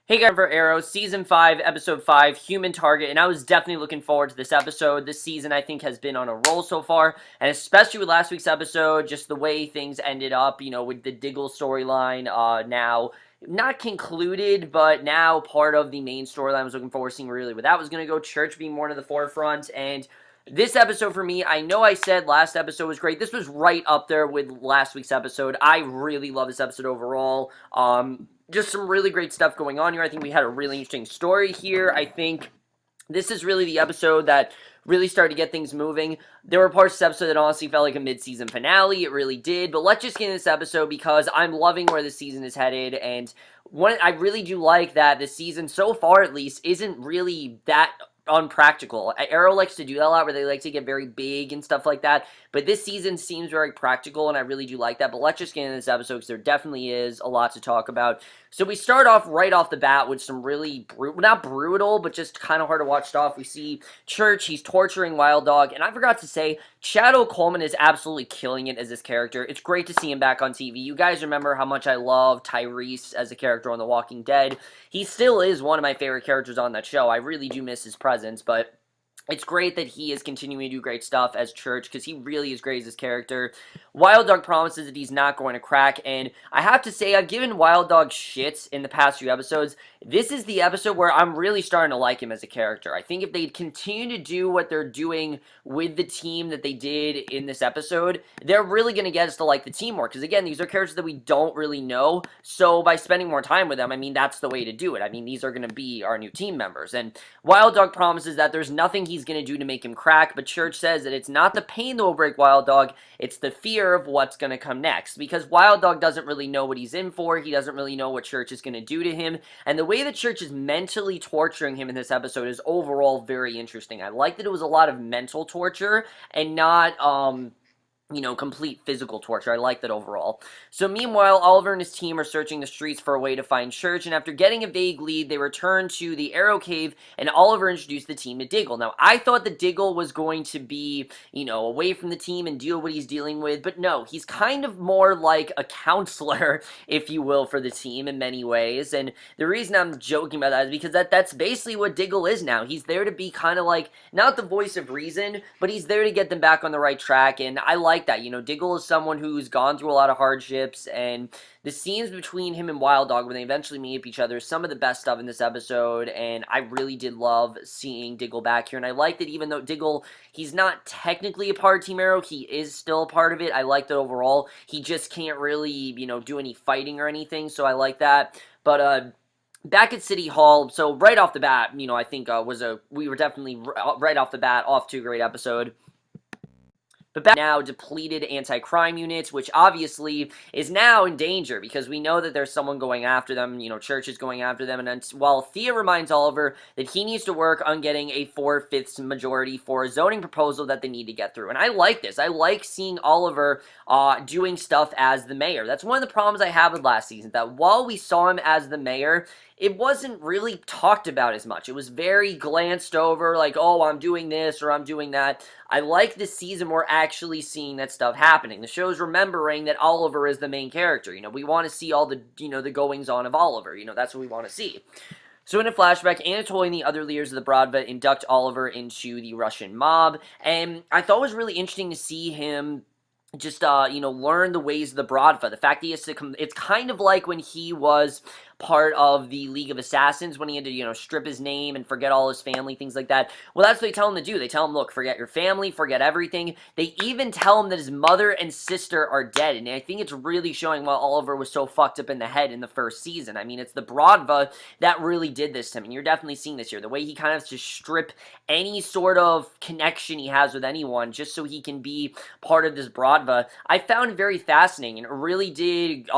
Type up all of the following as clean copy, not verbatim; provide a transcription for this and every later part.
Hey guys, for Arrow, Season 5, Episode 5, Human Target, and I was definitely looking forward to this episode. This season, I think, has been on a roll so far, and especially with last week's episode, just the way things ended up, with the Diggle storyline, now not concluded, but now part of the main storyline. I was looking forward to seeing really where that was going to go, Church being more to the forefront, and this episode for me, I know I said last episode was great. This was right up there with last week's episode. I really love this episode overall. Just some really great stuff going on here. I think we had a really interesting story here. I think this is really the episode that really started to get things moving. There were parts of this episode that honestly felt like a mid-season finale. It really did. But let's just get into this episode because I'm loving where the season is headed. And I really do like that the season, so far at least, isn't really that unpractical. Arrow likes to do that a lot where they like to get very big and stuff like that, but this season seems very practical and I really do like that. But let's just get into this episode because there definitely is a lot to talk about. So we start off right off the bat with some really not brutal, but just kind of hard to watch stuff. We see Church, he's torturing Wild Dog, and I forgot to say, Shadow Coleman is absolutely killing it as this character. It's great to see him back on TV. You guys remember how much I love Tyrese as a character on The Walking Dead. He still is one of my favorite characters on that show. I really do miss his presence, but it's great that he is continuing to do great stuff as Church, because he really is great as his character. Wild Dog promises that he's not going to crack, and I have to say, I've given Wild Dog shit in the past few episodes. This is the episode where I'm really starting to like him as a character. I think if they continue to do what they're doing with the team that they did in this episode, they're really going to get us to like the team more, because again, these are characters that we don't really know, so by spending more time with them, I mean, that's the way to do it. I mean, these are going to be our new team members, and Wild Dog promises that there's nothing he's going to do to make him crack, but Church says that it's not the pain that will break Wild Dog, it's the fear of what's going to come next, because Wild Dog doesn't really know what he's in for, he doesn't really know what Church is going to do to him, and the way that Church is mentally torturing him in this episode is overall very interesting. I like that it was a lot of mental torture and not, complete physical torture. I like that overall. So meanwhile, Oliver and his team are searching the streets for a way to find Church, and after getting a vague lead, they return to the Arrow Cave, and Oliver introduced the team to Diggle. Now, I thought that Diggle was going to be, away from the team and deal what he's dealing with, but no, he's kind of more like a counselor, if you will, for the team in many ways, and the reason I'm joking about that is because that's basically what Diggle is now. He's there to be kind of like, not the voice of reason, but he's there to get them back on the right track, and I like that. Diggle is someone who's gone through a lot of hardships, and the scenes between him and Wild Dog when they eventually meet up each other is some of the best stuff in this episode, and I really did love seeing Diggle back here, and I like that even though Diggle, he's not technically a part of Team Arrow, he is still a part of it. I like that overall. He just can't really, do any fighting or anything, so I like that. But, back at City Hall, so right off the bat, I think we were definitely right off the bat off to a great episode. But back now, depleted anti-crime units, which obviously is now in danger because we know that there's someone going after them, Church is going after them, and while Thea reminds Oliver that he needs to work on getting a 4/5 majority for a zoning proposal that they need to get through. And I like this. I like seeing Oliver doing stuff as the mayor. That's one of the problems I have with last season, that while we saw him as the mayor, it wasn't really talked about as much. It was very glanced over, like, oh, I'm doing this or I'm doing that. I like this season we're actually seeing that stuff happening. The show's remembering that Oliver is the main character. We want to see all the, the goings-on of Oliver. That's what we want to see. So in a flashback, Anatoly and the other leaders of the Brodva induct Oliver into the Russian mob, and I thought it was really interesting to see him just, learn the ways of the Brodva. The fact that he has to it's kind of like when he was part of the League of Assassins, when he had to, strip his name and forget all his family, things like that. Well, that's what they tell him to do. They tell him, look, forget your family, forget everything. They even tell him that his mother and sister are dead, and I think it's really showing why Oliver was so fucked up in the head in the first season. I mean, it's the Brodva that really did this to him, and you're definitely seeing this here. The way he kind of has to strip any sort of connection he has with anyone just so he can be part of this Brodva, I found very fascinating, and it really did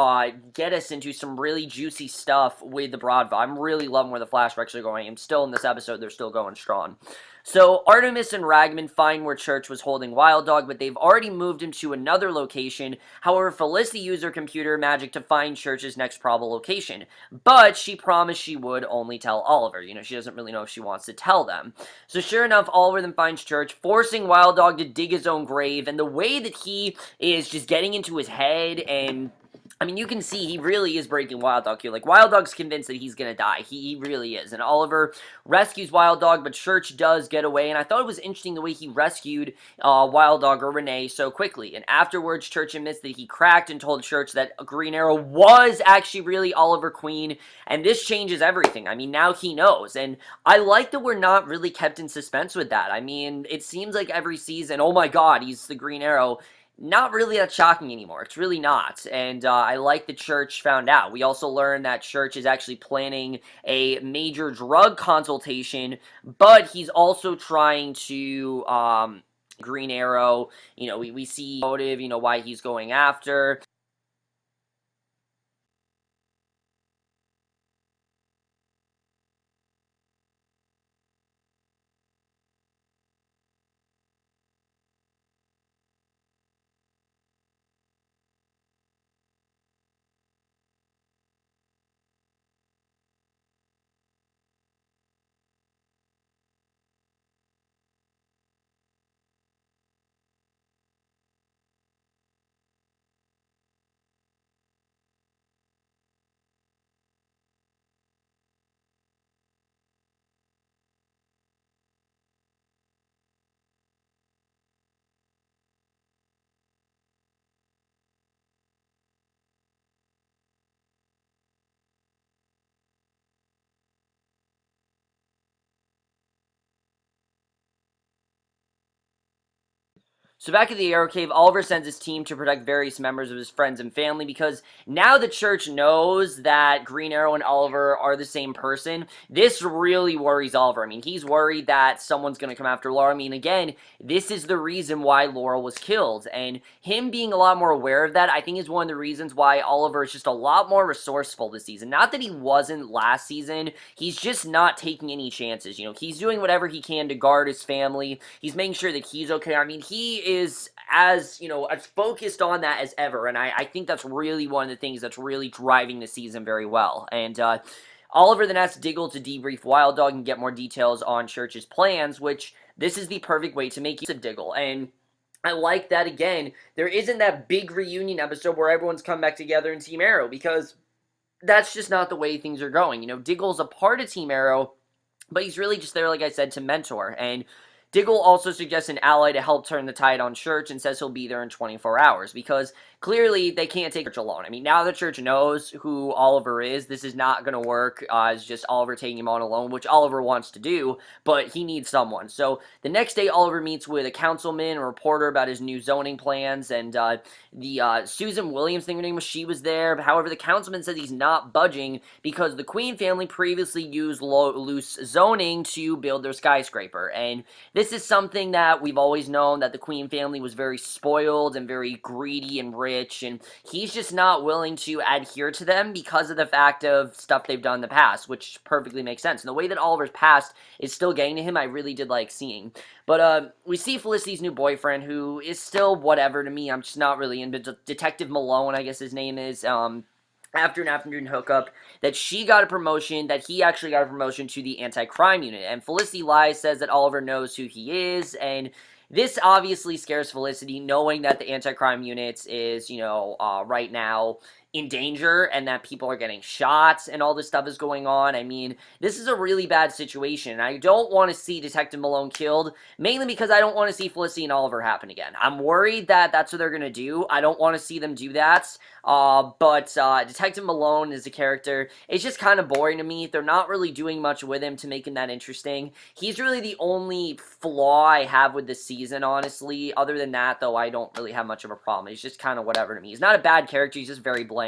get us into some really juicy stuff with the Brodva. I'm really loving where the flashbacks are going. I'm still in this episode, they're still going strong. So Artimus and Ragman find where Church was holding Wild Dog, but they've already moved him to another location. However, Felicity used her computer magic to find Church's next probable location, but she promised she would only tell Oliver. She doesn't really know if she wants to tell them. So sure enough, Oliver then finds Church, forcing Wild Dog to dig his own grave, and the way that he is just getting into his head and I mean, you can see he really is breaking Wild Dog here. Like, Wild Dog's convinced that he's gonna die. He really is. And Oliver rescues Wild Dog, but Church does get away. And I thought it was interesting the way he rescued Wild Dog, or Renee, so quickly. And afterwards, Church admits that he cracked and told Church that Green Arrow was actually really Oliver Queen. And this changes everything. I mean, now he knows. And I like that we're not really kept in suspense with that. I mean, it seems like every season, oh my god, he's the Green Arrow. Not really that shocking anymore. It's really not. And I like that Church found out. We also learned that Church is actually planning a major drug consultation, but he's also trying to, Green Arrow, we see motive, why he's going after. So back at the Arrow Cave, Oliver sends his team to protect various members of his friends and family because now the Church knows that Green Arrow and Oliver are the same person. This really worries Oliver. I mean, he's worried that someone's going to come after Laura. I mean, again, this is the reason why Laura was killed, and him being a lot more aware of that, I think, is one of the reasons why Oliver is just a lot more resourceful this season. Not that he wasn't last season, he's just not taking any chances. He's doing whatever he can to guard his family. He's making sure that he's okay. I mean, he is as focused on that as ever, and I think that's really one of the things that's really driving the season very well. And Oliver then asks Diggle to debrief Wild Dog and get more details on Church's plans, which this is the perfect way to make use of Diggle. And I like that, again, there isn't that big reunion episode where everyone's come back together in Team Arrow, because that's just not the way things are going. Diggle's a part of Team Arrow, but he's really just there, like I said, to mentor. And Diggle also suggests an ally to help turn the tide on Church and says he'll be there in 24 hours because clearly they can't take Church alone. I mean, now the Church knows who Oliver is, this is not going to work. It's just Oliver taking him on alone, which Oliver wants to do, but he needs someone. So the next day, Oliver meets with a councilman, a reporter about his new zoning plans, and the Susan Williams thing, her name was, she was there. However, the councilman says he's not budging because the Queen family previously used loose zoning to build their skyscraper, and this is something that we've always known, that the Queen family was very spoiled and very greedy and rich, and he's just not willing to adhere to them because of the fact of stuff they've done in the past, which perfectly makes sense. And the way that Oliver's past is still getting to him, I really did like seeing. But we see Felicity's new boyfriend, who is still whatever to me. I'm just not really into Detective Malone, I guess his name is, after an afternoon hookup, that she got a promotion, that he actually got a promotion to the anti-crime unit. And Felicity lies, says that Oliver knows who he is, and this obviously scares Felicity, knowing that the anti-crime unit is, right now in danger, and that people are getting shot, and all this stuff is going on. I mean, this is a really bad situation. I don't want to see Detective Malone killed, mainly because I don't want to see Felicity and Oliver happen again. I'm worried that that's what they're going to do. I don't want to see them do that. But Detective Malone is a character. It's just kind of boring to me. They're not really doing much with him to make him that interesting. He's really the only flaw I have with this season, honestly. Other than that, though, I don't really have much of a problem. He's just kind of whatever to me. He's not a bad character. He's just very bland.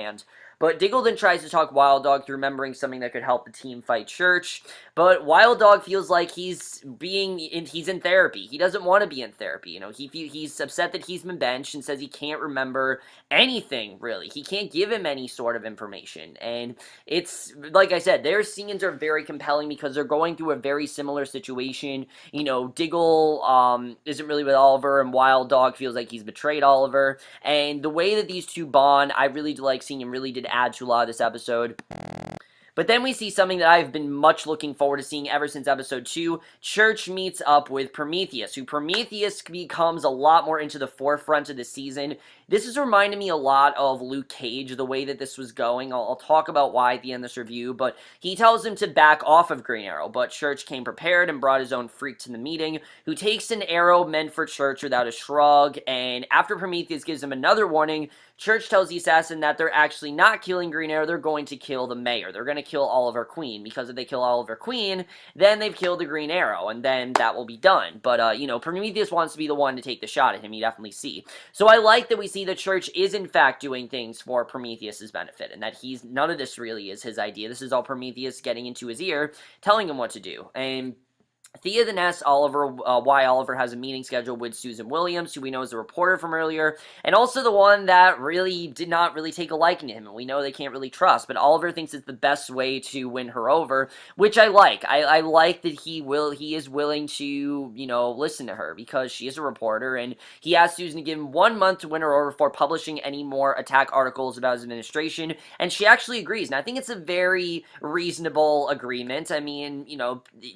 But Diggle then tries to talk Wild Dog through remembering something that could help the team fight Church. But Wild Dog feels like he's in therapy. He doesn't want to be in therapy. He's upset that he's been benched and says he can't remember anything, really. He can't give him any sort of information. And it's, like I said, their scenes are very compelling because they're going through a very similar situation. Diggle isn't really with Oliver, and Wild Dog feels like he's betrayed Oliver. And the way that these two bond, I really do like seeing, and really did add to a lot of this episode. But then we see something that I've been much looking forward to seeing ever since episode 2. Church meets up with Prometheus, who Prometheus becomes a lot more into the forefront of the season. This is reminding me a lot of Luke Cage, the way that this was going. I'll talk about why at the end of this review, but he tells him to back off of Green Arrow, but Church came prepared and brought his own freak to the meeting, who takes an arrow meant for Church without a shrug, and after Prometheus gives him another warning, Church tells the assassin that they're actually not killing Green Arrow, they're going to kill the mayor. They're going to kill Oliver Queen, because if they kill Oliver Queen, then they've killed the Green Arrow, and then that will be done. But, Prometheus wants to be the one to take the shot at him, you definitely see. So I like that we see the Church is in fact doing things for Prometheus's benefit, and that none of this really is his idea. This is all Prometheus getting into his ear, telling him what to do. And Thea then asks Oliver why Oliver has a meeting scheduled with Susan Williams, who we know is the reporter from earlier, and also the one that really did not really take a liking to him, and we know they can't really trust, but Oliver thinks it's the best way to win her over, which I like. I like that he is willing to, listen to her, because she is a reporter, and he asked Susan to give him 1 month to win her over before publishing any more attack articles about his administration, and she actually agrees, and I think it's a very reasonable agreement. I mean,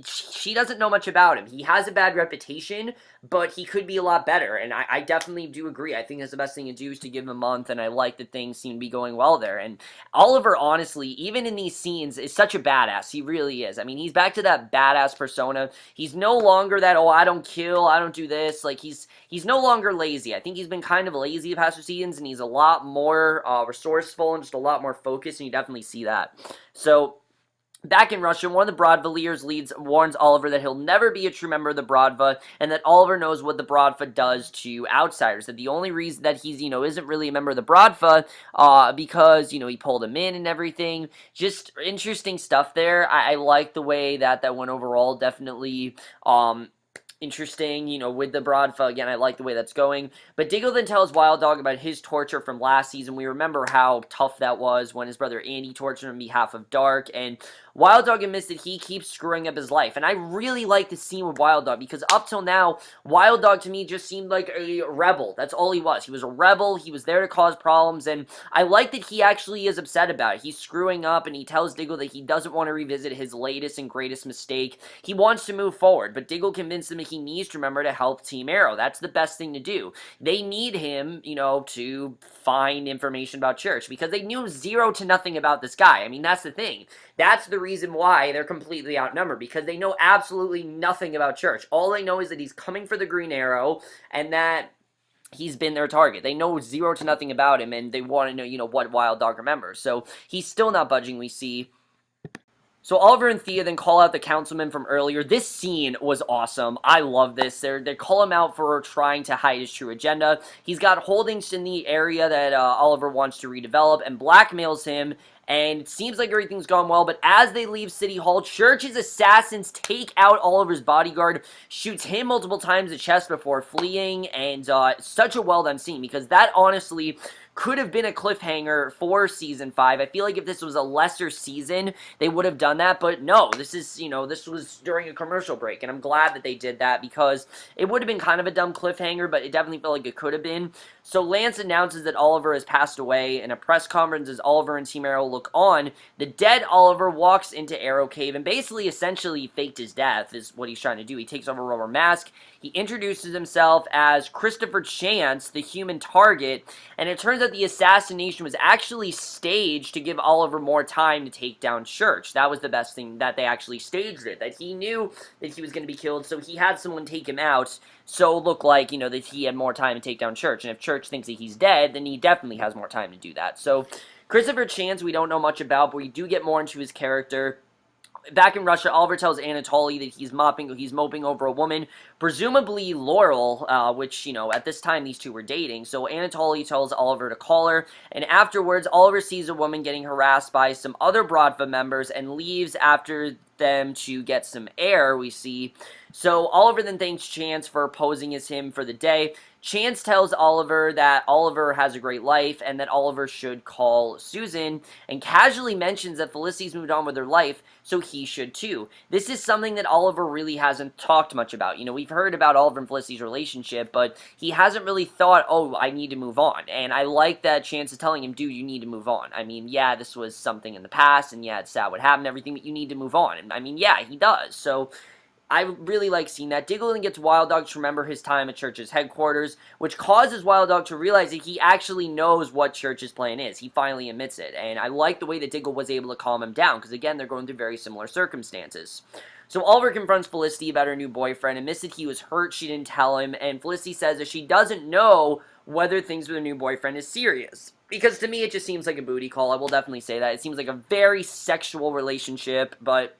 she doesn't know much about him. He has a bad reputation, but he could be a lot better, and I definitely do agree. I think that's the best thing to do is to give him a month, and I like that things seem to be going well there. And Oliver, honestly, even in these scenes, is such a badass. He really is. I mean, he's back to that badass persona. He's no longer that, oh, I don't kill, I don't do this. Like, he's no longer lazy. I think he's been kind of lazy the past few seasons, and he's a lot more resourceful and just a lot more focused, and you definitely see that. So, back in Russia, one of the Broadvilliers leads warns Oliver that he'll never be a true member of the Brodva, and that Oliver knows what the Brodva does to outsiders. That the only reason that he's, isn't really a member of the Brodva, because, he pulled him in and everything. Just interesting stuff there. I like the way that went overall. Definitely, interesting, with the Brodva. Again, I like the way that's going. But Diggle then tells Wild Dog about his torture from last season. We remember how tough that was when his brother Andy tortured him on behalf of Dark, and Wild Dog admits that he keeps screwing up his life. And I really like the scene with Wild Dog, because up till now, Wild Dog to me just seemed like a rebel. That's all he was. He was a rebel. He was there to cause problems, and I like that he actually is upset about it. He's screwing up, and he tells Diggle that he doesn't want to revisit his latest and greatest mistake. He wants to move forward, but Diggle convinced him that he needs to remember to help Team Arrow. That's the best thing to do. They need him, to find information about Church, because they knew zero to nothing about this guy. I mean, that's the thing. That's the reason why they're completely outnumbered, because they know absolutely nothing about Church. All they know is that he's coming for the Green Arrow, and that he's been their target. They know zero to nothing about him, and they want to know, what Wild Dog remembers. So he's still not budging, we see. So Oliver and Thea then call out the councilman from earlier. This scene was awesome. I love this. They call him out for trying to hide his true agenda. He's got holdings in the area that Oliver wants to redevelop and blackmails him. And it seems like everything's gone well, but as they leave City Hall, Church's assassins take out Oliver's bodyguard, shoots him multiple times in the chest before fleeing, and such a well-done scene, because that honestly could have been a cliffhanger for Season 5. I feel like if this was a lesser season, they would have done that, but no, this is, this was during a commercial break, and I'm glad that they did that, because it would have been kind of a dumb cliffhanger, but it definitely felt like it could have been. So Lance announces that Oliver has passed away. In a press conference, as Oliver and Team Arrow look on, the dead Oliver walks into Arrow Cave and basically essentially faked his death is what he's trying to do. He takes off a rubber mask. He introduces himself as Christopher Chance, the human target, and it turns out the assassination was actually staged to give Oliver more time to take down Church. That was the best thing, that they actually staged it, that he knew that he was going to be killed, so he had someone take him out, so it looked like, that he had more time to take down Church, and if Church thinks that he's dead, then he definitely has more time to do that. So Christopher Chance we don't know much about, but we do get more into his character. Back in Russia, Oliver tells Anatoly that he's moping over a woman, presumably Laurel, which, at this time these two were dating. So Anatoly tells Oliver to call her, and afterwards, Oliver sees a woman getting harassed by some other Brodva members and leaves after them to get some air, we see. So Oliver then thanks Chance for posing as him for the day. Chance tells Oliver that Oliver has a great life and that Oliver should call Susan, and casually mentions that Felicity's moved on with her life, so he should too. This is something that Oliver really hasn't talked much about. We've heard about Oliver and Felicity's relationship, but he hasn't really thought, oh, I need to move on. And I like that Chance is telling him, dude, you need to move on. I mean, yeah, this was something in the past, and yeah, it's sad what happened and everything, but you need to move on. And I mean, yeah, he does. So I really like seeing that. Diggle then gets Wild Dog to remember his time at Church's headquarters, which causes Wild Dog to realize that he actually knows what Church's plan is. He finally admits it, and I like the way that Diggle was able to calm him down, because again, they're going through very similar circumstances. So Oliver confronts Felicity about her new boyfriend, admits that he was hurt, she didn't tell him, and Felicity says that she doesn't know whether things with her new boyfriend is serious. Because to me, it just seems like a booty call. I will definitely say that. It seems like a very sexual relationship, but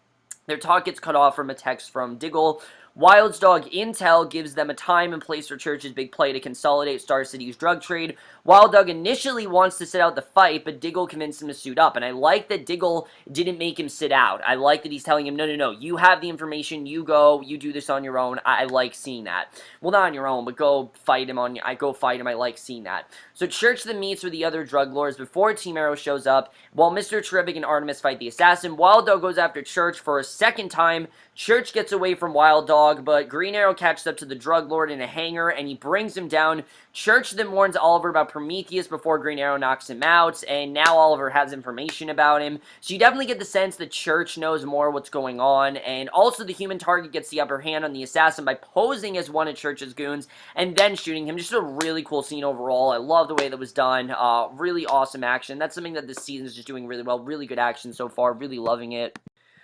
their talk gets cut off from a text from Diggle. Wild's Dog Intel gives them a time and place for Church's big play to consolidate Star City's drug trade. Wild Dog initially wants to sit out the fight, but Diggle convinced him to suit up. And I like that Diggle didn't make him sit out. I like that he's telling him, no, you have the information, you go, you do this on your own. I like seeing that. Well, not on your own, but go fight him I like seeing that. So Church then meets with the other drug lords before Team Arrow shows up. While Mr. Terrific and Artimus fight the assassin, Wild Dog goes after Church for a second time. Church gets away from Wild Dog, but Green Arrow catches up to the drug lord in a hangar, and he brings him down. Church then warns Oliver about Prometheus before Green Arrow knocks him out, and now Oliver has information about him. So you definitely get the sense that Church knows more what's going on, and also the human target gets the upper hand on the assassin by posing as one of Church's goons, and then shooting him. Just a really cool scene overall. I love the way that was done. Really awesome action. That's something that this season is just doing really well. Really good action so far. Really loving it.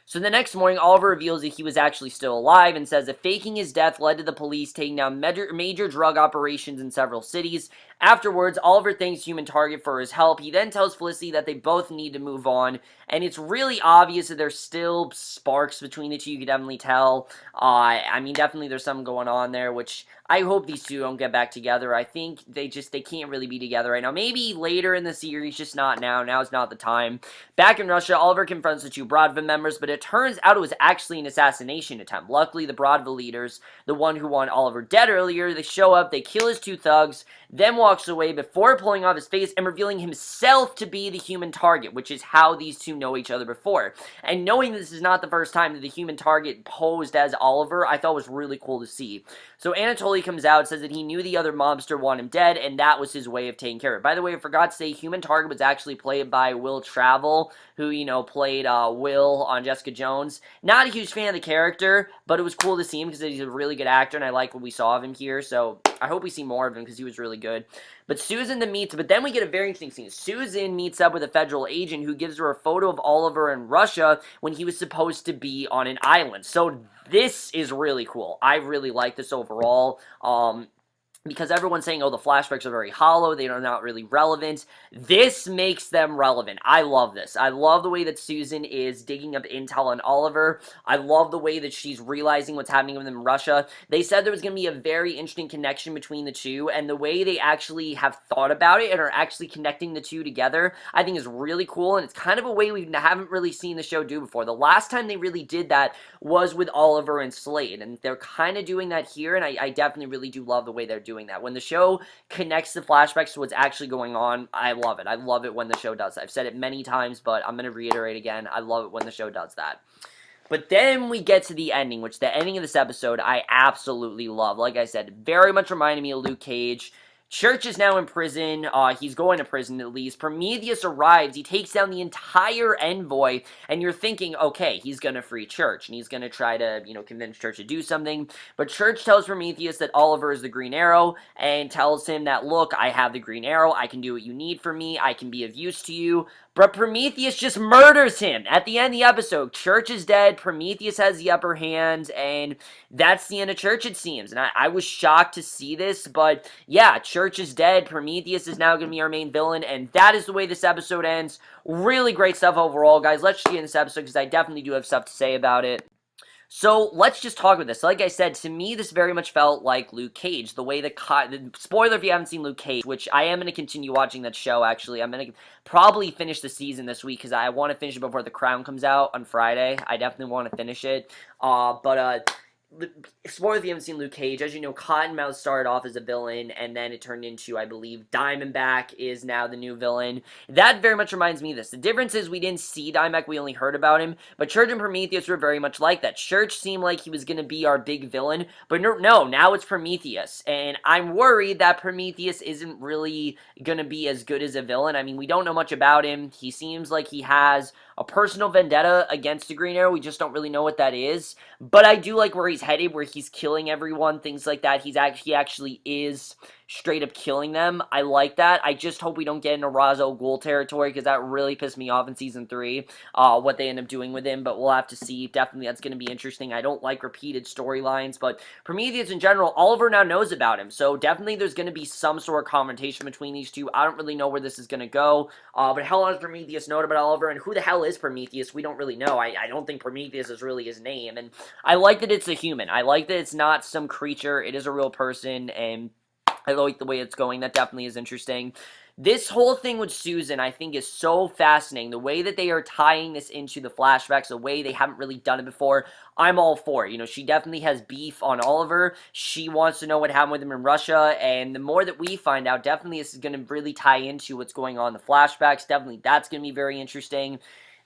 So the next morning, Oliver reveals that he was actually still alive and says that faking his death led to the police taking down major drug operations in several cities. Afterwards, Oliver thanks Human Target for his help. He then tells Felicity that they both need to move on, and it's really obvious that there's still sparks between the two. You can definitely tell. I mean, definitely there's something going on there, which I hope these two don't get back together. I think they can't really be together right now. Maybe later in the series, just not now. Now's not the time. Back in Russia, Oliver confronts the two Broadville members, but it turns out it was actually an assassination attempt. Luckily, the Broadville leaders, the one who wanted Oliver dead earlier, they show up, they kill his two thugs, then walks away before pulling off his face and revealing himself to be the human target, which is how these two know each other before. And knowing this is not the first time that the human target posed as Oliver, I thought was really cool to see. So Anatoly comes out, says that he knew the other mobster wanted him dead, and that was his way of taking care of it. By the way, I forgot to say, human target was actually played by Will Travel, who, played Will on Jessica Jones. Not a huge fan of the character, but it was cool to see him because he's a really good actor, and I like what we saw of him here, so I hope we see more of him because he was really good. But Susan then meets, but then we get a very interesting scene. Susan meets up with a federal agent who gives her a photo of Oliver in Russia when he was supposed to be on an island. So this is really cool. I really like this overall. Because everyone's saying, oh, the flashbacks are very hollow, they are not really relevant. This makes them relevant. I love this. I love the way that Susan is digging up intel on Oliver. I love the way that she's realizing what's happening with him in Russia. They said there was going to be a very interesting connection between the two, and the way they actually have thought about it and are actually connecting the two together, I think is really cool, and it's kind of a way we haven't really seen the show do before. The last time they really did that was with Oliver and Slade, and they're kind of doing that here, and I definitely really do love the way they're doing that. When the show connects the flashbacks to what's actually going on, I love it. I love it when the show does that. I've said it many times, but I'm going to reiterate again. I love it when the show does that. But then we get to the ending, which the ending of this episode I absolutely love. Like I said, very much reminded me of Luke Cage. Church is now in prison. He's going to prison at least. Prometheus arrives. He takes down the entire envoy, and you're thinking, okay, he's going to free Church, and he's going to try to, convince Church to do something. But Church tells Prometheus that Oliver is the Green Arrow, and tells him that, look, I have the Green Arrow. I can do what you need for me. I can be of use to you. But Prometheus just murders him at the end of the episode. Church is dead. Prometheus has the upper hand, and that's the end of Church, it seems. And I was shocked to see this, but yeah, Church is dead. Prometheus is now going to be our main villain, and that is the way this episode ends. Really great stuff overall, guys. Let's just get in this episode because I definitely do have stuff to say about it. So, let's just talk about this. Like I said, to me, this very much felt like Luke Cage. The way the spoiler if you haven't seen Luke Cage, which I am going to continue watching that show, actually. I'm going to probably finish the season this week, because I want to finish it before The Crown comes out on Friday. I definitely want to finish it. spoiler if you haven't seen Luke Cage, as you know, Cottonmouth started off as a villain, and then it turned into, I believe, Diamondback is now the new villain. That very much reminds me of this. The difference is we didn't see Diamondback, we only heard about him, but Church and Prometheus were very much like that. Church seemed like he was going to be our big villain, but no, now it's Prometheus, and I'm worried that Prometheus isn't really going to be as good as a villain. I mean, we don't know much about him. He seems like he has a personal vendetta against the Green Arrow. We just don't really know what that is. But I do like where he's headed, where he's killing everyone, things like that. He actually is straight up killing them. I like that. I just hope we don't get into Ra's al Ghul territory, because that really pissed me off in Season 3, what they end up doing with him, but we'll have to see. Definitely that's going to be interesting. I don't like repeated storylines, but Prometheus in general, Oliver now knows about him, so definitely there's going to be some sort of confrontation between these two. I don't really know where this is going to go, but how long does Prometheus know about Oliver, and who the hell is Prometheus? We don't really know. I don't think Prometheus is really his name, and I like that it's a human. I like that it's not some creature. It is a real person, and I like the way it's going. That definitely is interesting. This whole thing with Susan, I think, is so fascinating. The way that they are tying this into the flashbacks, the way they haven't really done it before, I'm all for it. You know, she definitely has beef on Oliver. She wants to know what happened with him in Russia, and the more that we find out, definitely this is going to really tie into what's going on in the flashbacks. Definitely that's going to be very interesting.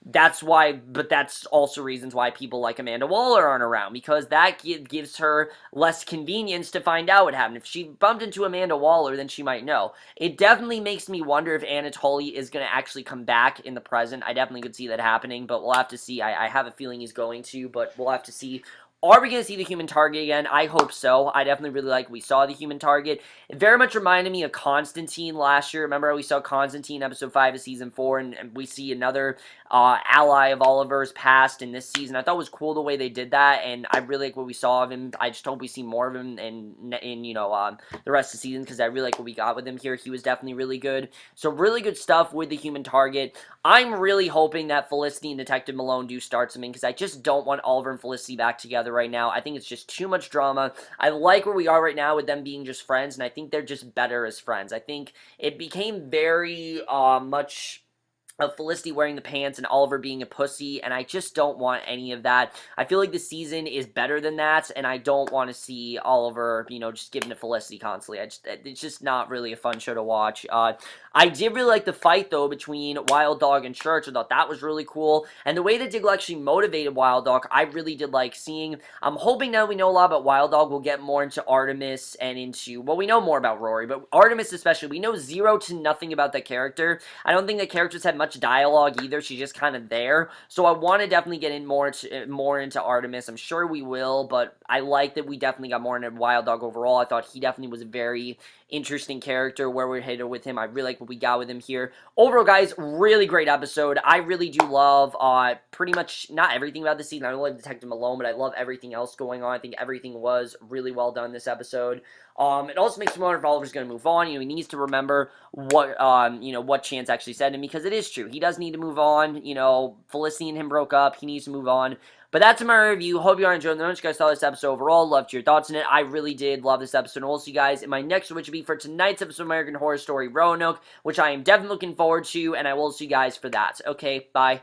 That's why, but that's also reasons why people like Amanda Waller aren't around, because that gives her less convenience to find out what happened. If she bumped into Amanda Waller, then she might know. It definitely makes me wonder if Anatoly is going to actually come back in the present. I definitely could see that happening, but we'll have to see. I have a feeling he's going to, but we'll have to see. Are we going to see the human target again? I hope so. I definitely really like we saw the human target. It very much reminded me of Constantine last year. Remember how we saw Constantine episode 5 of season 4, and we see another ally of Oliver's past in this season. I thought it was cool the way they did that, and I really like what we saw of him. I just hope we see more of him in you know, the rest of the season, because I really like what we got with him here. He was definitely really good. So really good stuff with the human target. I'm really hoping that Felicity and Detective Malone do start something, because I just don't want Oliver and Felicity back together right now. I think it's just too much drama. I like where we are right now with them being just friends, and I think they're just better as friends. I think it became very much of Felicity wearing the pants and Oliver being a pussy, and I just don't want any of that. I feel like the season is better than that, and I don't want to see Oliver, you know, just giving to Felicity constantly. It's just not really a fun show to watch. I did really like the fight, though, between Wild Dog and Church. I thought that was really cool, and the way that Diggle actually motivated Wild Dog, I really did like seeing. I'm hoping now we know a lot about Wild Dog, we'll get more into Artimus and into, well, we know more about Rory, but Artimus especially, we know zero to nothing about that character. I don't think the characters had much dialogue either. She's just kind of there. So I want to definitely get in more into Artimus. I'm sure we will, but I like that we definitely got more into Wild Dog overall. I thought he definitely was a very interesting character where we're headed with him. I really like what we got with him here. Overall, guys, really great episode. I really do love pretty much not everything about the season. I don't love Detective Malone, but I love everything else going on. I think everything was really well done this episode. It also makes me wonder if Oliver's going to move on. You know, he needs to remember what, you know, what Chance actually said to him, because it is true. He does need to move on. You know, Felicity and him broke up. He needs to move on. But that's my review. Hope you are enjoying it. Let me know what you guys thought of this episode overall. Loved your thoughts on it. I really did love this episode. And we'll see you guys in my next one, which will be for tonight's episode of American Horror Story Roanoke, which I am definitely looking forward to. And I will see you guys for that. Okay, bye.